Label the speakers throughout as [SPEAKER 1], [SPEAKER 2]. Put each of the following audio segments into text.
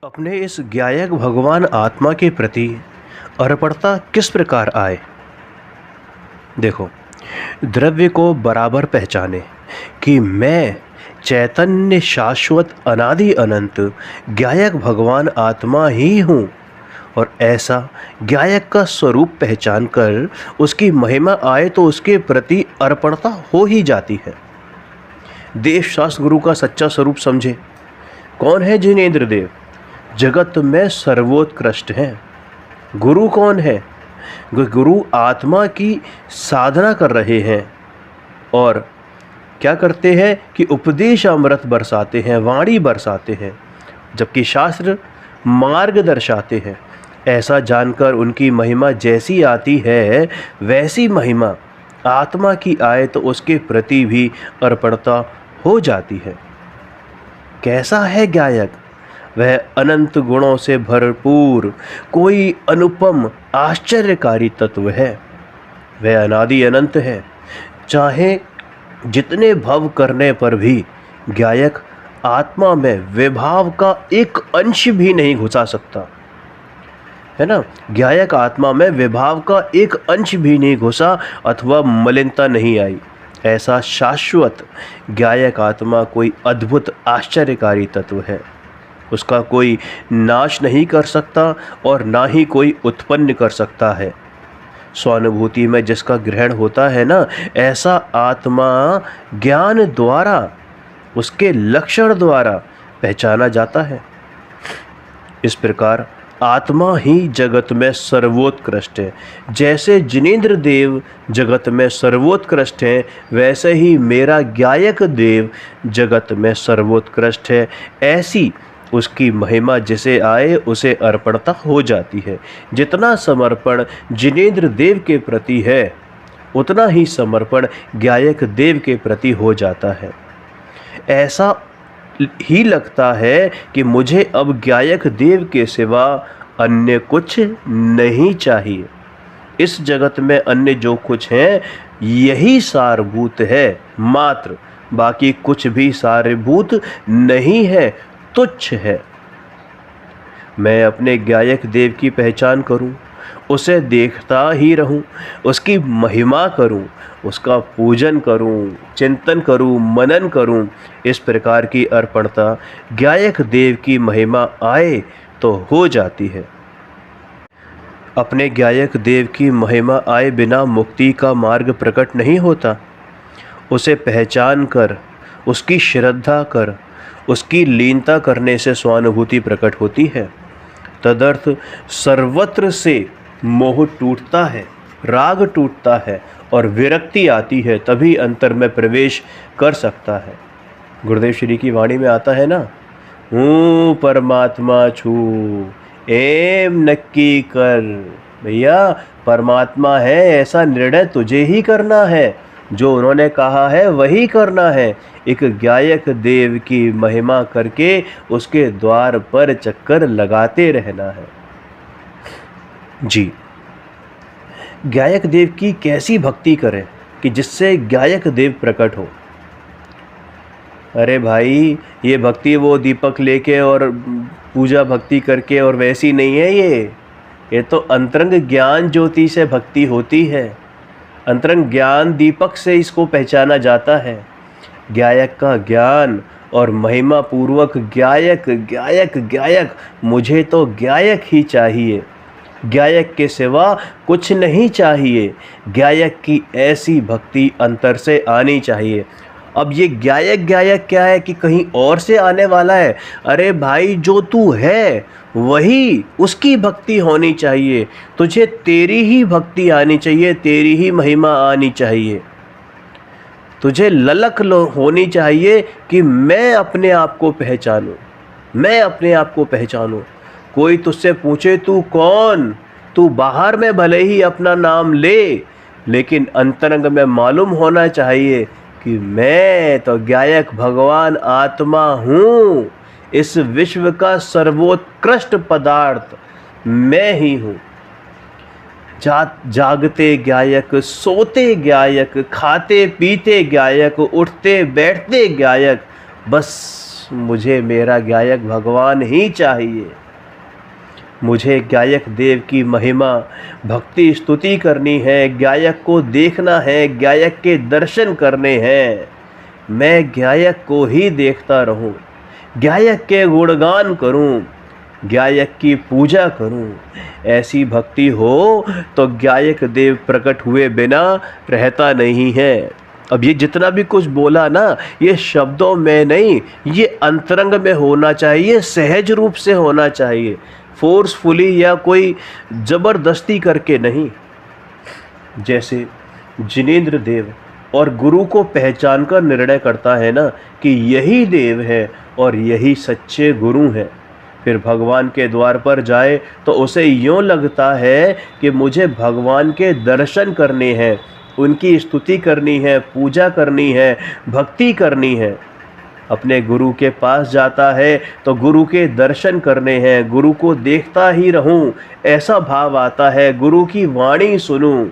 [SPEAKER 1] अपने इस गायक भगवान आत्मा के प्रति अर्पणता किस प्रकार आए। देखो, द्रव्य को बराबर पहचाने कि मैं चैतन्य शाश्वत अनादि अनंत गायक भगवान आत्मा ही हूँ, और ऐसा गायक का स्वरूप पहचान कर उसकी महिमा आए तो उसके प्रति अर्पणता हो ही जाती है। देव शास्त्र गुरु का सच्चा स्वरूप समझे। कौन है जिनेंद्र देव? जगत में सर्वोत्कृष्ट हैं। गुरु कौन है? गुरु आत्मा की साधना कर रहे हैं और क्या करते हैं कि उपदेश अमृत बरसाते हैं, वाणी बरसाते हैं, जबकि शास्त्र मार्ग दर्शाते हैं। ऐसा जानकर उनकी महिमा जैसी आती है वैसी महिमा आत्मा की आए तो उसके प्रति भी अर्पणता हो जाती है। कैसा है गायक? वह अनंत गुणों से भरपूर कोई अनुपम आश्चर्यकारी तत्व है। वह अनादि अनंत है। चाहे जितने भव करने पर भी गायक आत्मा में विभाव का एक अंश भी नहीं घुसा सकता, है ना। गायक आत्मा में विभाव का एक अंश भी नहीं घुसा अथवा मलिनता नहीं आई। ऐसा शाश्वत गायक आत्मा कोई अद्भुत आश्चर्यकारी तत्व है। उसका कोई नाश नहीं कर सकता और ना ही कोई उत्पन्न कर सकता है। स्वानुभूति में जिसका ग्रहण होता है ना, ऐसा आत्मा ज्ञान द्वारा, उसके लक्षण द्वारा पहचाना जाता है। इस प्रकार आत्मा ही जगत में सर्वोत्कृष्ट है। जैसे जिनेंद्र देव जगत में सर्वोत्कृष्ट हैं, वैसे ही मेरा गायक देव जगत में सर्वोत्कृष्ट है। ऐसी उसकी महिमा जिसे आए उसे अर्पणता हो जाती है। जितना समर्पण जिनेंद्र देव के प्रति है उतना ही समर्पण गायक देव के प्रति हो जाता है। ऐसा ही लगता है कि मुझे अब गायक देव के सिवा अन्य कुछ नहीं चाहिए। इस जगत में अन्य जो कुछ है यही सारभूत है मात्र, बाकी कुछ भी सारभूत नहीं है, तुच्छ है। मैं अपने गायक देव की पहचान करूं, उसे देखता ही रहूं, उसकी महिमा करूं, उसका पूजन करूं, चिंतन करूं, मनन करूं। इस प्रकार की अर्पणता गायक देव की महिमा आए तो हो जाती है। अपने गायक देव की महिमा आए बिना मुक्ति का मार्ग प्रकट नहीं होता। उसे पहचान कर, उसकी श्रद्धा कर, उसकी लीनता करने से स्वानुभूति प्रकट होती है। तदर्थ सर्वत्र से मोह टूटता है, राग टूटता है और विरक्ति आती है, तभी अंतर में प्रवेश कर सकता है। गुरुदेव श्री की वाणी में आता है ना, हूँ परमात्मा छू एम नक्की कर। भैया, परमात्मा है ऐसा निर्णय तुझे ही करना है। जो उन्होंने कहा है वही करना है। एक गायक देव की महिमा करके उसके द्वार पर चक्कर लगाते रहना है। जी, गायक देव की कैसी भक्ति करें कि जिससे गायक देव प्रकट हो। अरे भाई, ये भक्ति वो दीपक लेके और पूजा भक्ति करके और वैसी नहीं है। ये तो अंतरंग ज्ञान ज्योति से भक्ति होती है। अंतरंग ज्ञान दीपक से इसको पहचाना जाता है। गायक का ज्ञान और महिमा पूर्वक गायक गायक गायक, मुझे तो गायक ही चाहिए, गायक के सिवा कुछ नहीं चाहिए। गायक की ऐसी भक्ति अंतर से आनी चाहिए। अब ये गायक गायक क्या है कि कहीं और से आने वाला है? अरे भाई, जो तू है वही, उसकी भक्ति होनी चाहिए। तुझे तेरी ही भक्ति आनी चाहिए, तेरी ही महिमा आनी चाहिए। तुझे ललक होनी चाहिए कि मैं अपने आप को पहचानूं, मैं अपने आप को पहचानूं। कोई तुझसे पूछे तू कौन, तू बाहर में भले ही अपना नाम ले, लेकिन अंतरंग में मालूम होना चाहिए कि मैं तो गायक भगवान आत्मा हूँ। इस विश्व का सर्वोत्कृष्ट पदार्थ मैं ही हूँ। जागते गायक, सोते गायक, खाते पीते गायक, उठते बैठते गायक, बस मुझे मेरा गायक भगवान ही चाहिए। मुझे गायक देव की महिमा भक्ति स्तुति करनी है, गायक को देखना है, गायक के दर्शन करने हैं। मैं गायक को ही देखता रहूं, गायक के गुणगान करूं, गायक की पूजा करूं। ऐसी भक्ति हो तो गायक देव प्रकट हुए बिना रहता नहीं है। अब ये जितना भी कुछ बोला ना, ये शब्दों में नहीं, ये अंतरंग में होना चाहिए, सहज रूप से होना चाहिए, फोर्सफुली या कोई ज़बरदस्ती करके नहीं। जैसे जिनेंद्र देव और गुरु को पहचान कर निर्णय करता है ना कि यही देव है और यही सच्चे गुरु हैं, फिर भगवान के द्वार पर जाए तो उसे यूँ लगता है कि मुझे भगवान के दर्शन करने हैं, उनकी स्तुति करनी है, पूजा करनी है, भक्ति करनी है। अपने गुरु के पास जाता है तो गुरु के दर्शन करने हैं, गुरु को देखता ही रहूं, ऐसा भाव आता है, गुरु की वाणी सुनूं।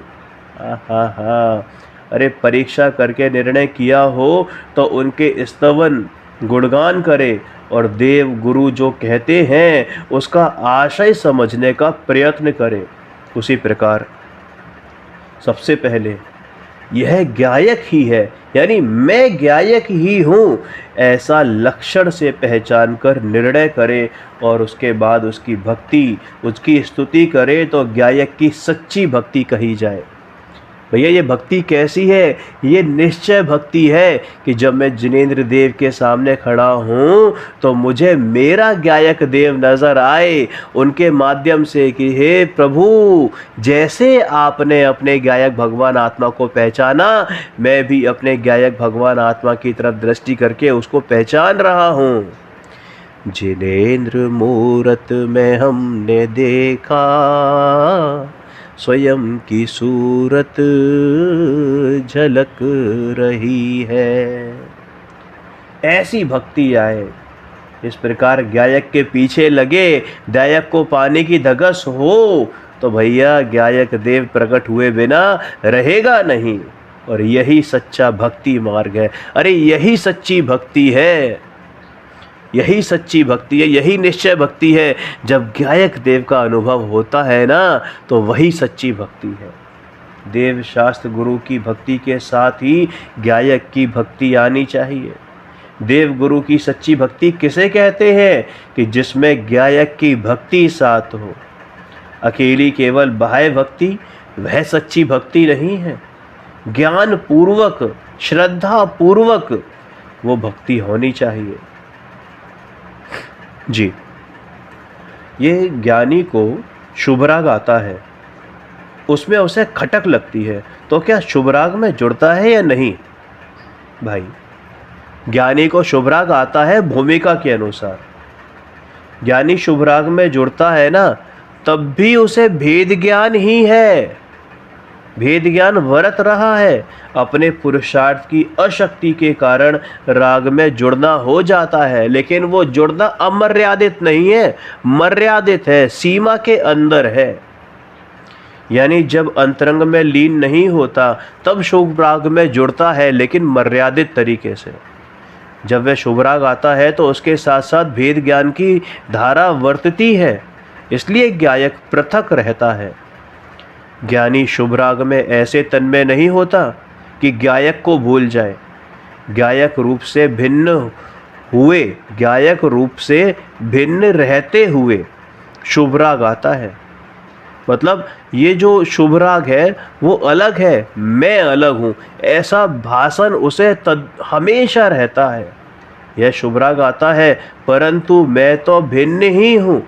[SPEAKER 1] हा। अरे परीक्षा करके निर्णय किया हो तो उनके स्तवन गुणगान करे और देव गुरु जो कहते हैं उसका आशय समझने का प्रयत्न करे। उसी प्रकार सबसे पहले यह गायक ही है, यानी मैं गायक ही हूँ, ऐसा लक्षण से पहचान कर निर्णय करे और उसके बाद उसकी भक्ति, उसकी स्तुति करे तो गायक की सच्ची भक्ति कही जाए। भैया ये भक्ति कैसी है? ये निश्चय भक्ति है कि जब मैं जिनेंद्र देव के सामने खड़ा हूँ तो मुझे मेरा गायक देव नज़र आए, उनके माध्यम से कि हे प्रभु, जैसे आपने अपने गायक भगवान आत्मा को पहचाना, मैं भी अपने गायक भगवान आत्मा की तरफ दृष्टि करके उसको पहचान रहा हूँ। जिनेंद्र मूरत में हमने देखा, स्वयं की सूरत झलक रही है। ऐसी भक्ति आए, इस प्रकार गायक के पीछे लगे, गायक को पाने की धगस हो तो भैया गायक देव प्रकट हुए बिना रहेगा नहीं। और यही सच्चा भक्ति मार्ग है। अरे यही सच्ची भक्ति है, यही सच्ची भक्ति है, यही निश्चय भक्ति है। जब गायक देव का अनुभव होता है ना तो वही सच्ची भक्ति है। देव शास्त्र गुरु की भक्ति के साथ ही गायक की भक्ति आनी चाहिए। देव गुरु की सच्ची भक्ति किसे कहते हैं? कि जिसमें गायक की भक्ति साथ हो। अकेली केवल बाह्य भक्ति वह सच्ची भक्ति नहीं है। ज्ञान पूर्वक, श्रद्धा पूर्वक वो भक्ति होनी चाहिए। जी, ये ज्ञानी को शुभ राग आता है, उसमें उसे खटक लगती है, तो क्या शुभ राग में जुड़ता है या नहीं? भाई, ज्ञानी को शुभ राग आता है भूमिका के अनुसार। ज्ञानी शुभ राग में जुड़ता है ना, तब भी उसे भेद ज्ञान ही है, भेद ज्ञान वरत रहा है। अपने पुरुषार्थ की अशक्ति के कारण राग में जुड़ना हो जाता है, लेकिन वो जुड़ना अमर्यादित नहीं है, मर्यादित है, सीमा के अंदर है। यानी जब अंतरंग में लीन नहीं होता तब शुभ राग में जुड़ता है, लेकिन मर्यादित तरीके से। जब वह शुभ राग आता है तो उसके साथ साथ भेद ज्ञान की धारा वर्तती है, इसलिए गायक पृथक रहता है। ज्ञानी शुभ राग में ऐसे तन्मय नहीं होता कि गायक को भूल जाए। गायक रूप से भिन्न हुए, गायक रूप से भिन्न रहते हुए शुभ राग आता है। मतलब ये जो शुभ राग है वो अलग है, मैं अलग हूँ, ऐसा भाषण उसे हमेशा रहता है। यह शुभ राग आता है परंतु मैं तो भिन्न ही हूँ,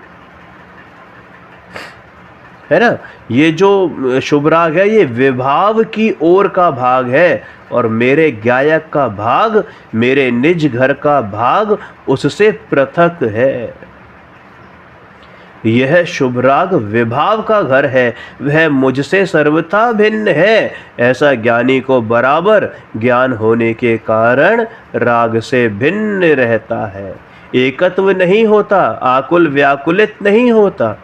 [SPEAKER 1] है ना। ये जो शुभ राग है ये विभाव की ओर का भाग है और मेरे गायक का भाग, मेरे निज घर का भाग उससे पृथक है। यह शुभ राग विभाव का घर है, वह मुझसे सर्वथा भिन्न है। ऐसा ज्ञानी को बराबर ज्ञान होने के कारण राग से भिन्न रहता है, एकत्व नहीं होता, आकुल व्याकुलित नहीं होता।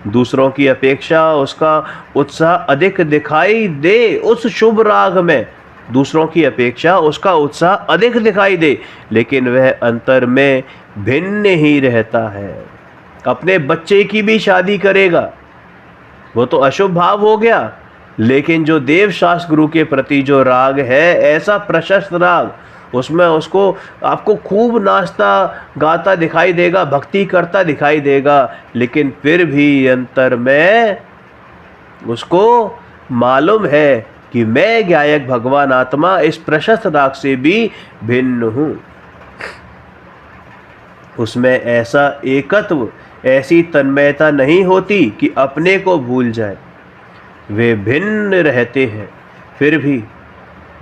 [SPEAKER 1] दूसरों की अपेक्षा उसका उत्साह अधिक दिखाई दे उस शुभ राग में, दूसरों की अपेक्षा उसका उत्साह अधिक दिखाई दे, लेकिन वह अंतर में भिन्न ही रहता है। अपने बच्चे की भी शादी करेगा, वो तो अशुभ भाव हो गया, लेकिन जो देव शास्त्र गुरु के प्रति जो राग है, ऐसा प्रशस्त राग, उसमें उसको आपको खूब नाचता गाता दिखाई देगा, भक्ति करता दिखाई देगा, लेकिन फिर भी अंतर में उसको मालूम है कि मैं गायक भगवान आत्मा इस प्रशस्त राग से भी भिन्न हूँ। उसमें ऐसा एकत्व, ऐसी तन्मयता नहीं होती कि अपने को भूल जाए। वे भिन्न रहते हैं, फिर भी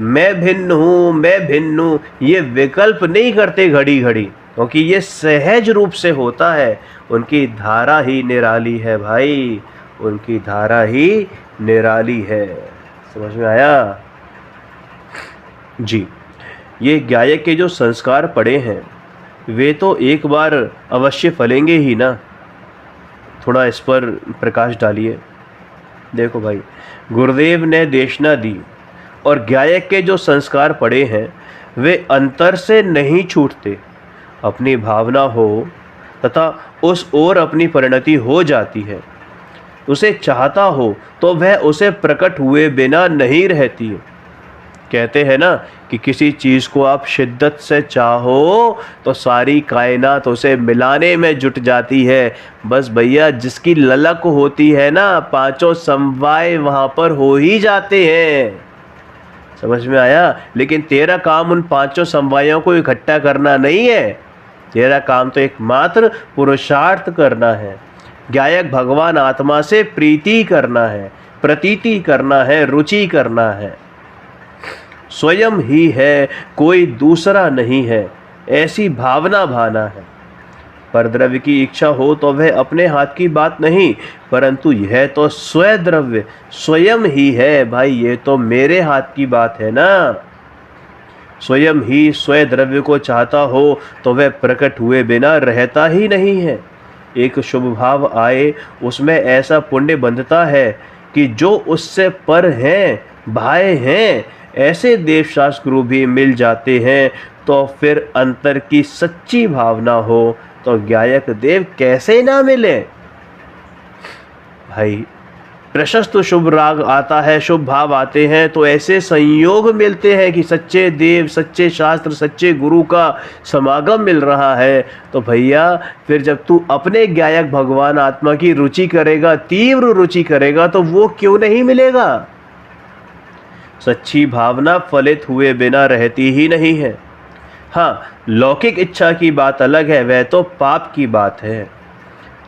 [SPEAKER 1] मैं भिन्न हूँ, मैं भिन्न हूँ, ये विकल्प नहीं करते घड़ी घड़ी, क्योंकि ये सहज रूप से होता है। उनकी धारा ही निराली है भाई, उनकी धारा ही निराली है। समझ में आया जी? ये गायक के जो संस्कार पड़े हैं, वे तो एक बार अवश्य फलेंगे ही ना। थोड़ा इस पर प्रकाश डालिए। देखो भाई, गुरुदेव ने देशना दी और गायक के जो संस्कार पड़े हैं, वे अंतर से नहीं छूटते। अपनी भावना हो तथा उस ओर अपनी परिणति हो जाती है। उसे चाहता हो तो वह उसे प्रकट हुए बिना नहीं रहती है। कहते हैं ना कि किसी चीज़ को आप शिद्दत से चाहो तो सारी कायनात उसे मिलाने में जुट जाती है। बस भैया, जिसकी ललक होती है ना, पांचों समवाय वहाँ पर हो ही जाते हैं। समझ में आया? लेकिन तेरा काम उन पांचों समवायों को इकट्ठा करना नहीं है, तेरा काम तो एकमात्र पुरुषार्थ करना है। गायक भगवान आत्मा से प्रीति करना है, प्रतीति करना है, रुचि करना है। स्वयं ही है, कोई दूसरा नहीं है, ऐसी भावना भाना है। पर द्रव्य की इच्छा हो तो वह अपने हाथ की बात नहीं, परंतु यह तो स्वयं द्रव्य स्वयं ही है भाई, ये तो मेरे हाथ की बात है ना। स्वयं ही स्वयं द्रव्य को चाहता हो तो वह प्रकट हुए बिना रहता ही नहीं है। एक शुभ भाव आए, उसमें ऐसा पुण्य बंधता है कि जो उससे पर हैं, भाए हैं, ऐसे देवशास्त्र गुरु भी मिल जाते हैं। तो फिर अंतर की सच्ची भावना हो तो गायक देव कैसे ना मिले भाई। प्रशस्त शुभ राग आता है, शुभ भाव आते हैं, तो ऐसे संयोग मिलते हैं कि सच्चे देव, सच्चे शास्त्र, सच्चे गुरु का समागम मिल रहा है। तो भैया, फिर जब तू अपने गायक भगवान आत्मा की रुचि करेगा, तीव्र रुचि करेगा, तो वो क्यों नहीं मिलेगा? सच्ची भावना फलित हुए बिना रहती ही नहीं है। हाँ, लौकिक इच्छा की बात अलग है, वह तो पाप की बात है।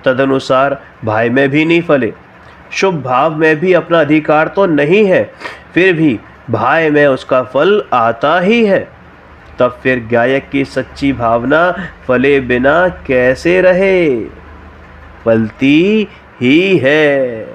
[SPEAKER 1] तदनुसार भाई में भी नहीं फले, शुभ भाव में भी अपना अधिकार तो नहीं है, फिर भी भाई में उसका फल आता ही है। तब फिर गायक की सच्ची भावना फले बिना कैसे रहे? फलती ही है।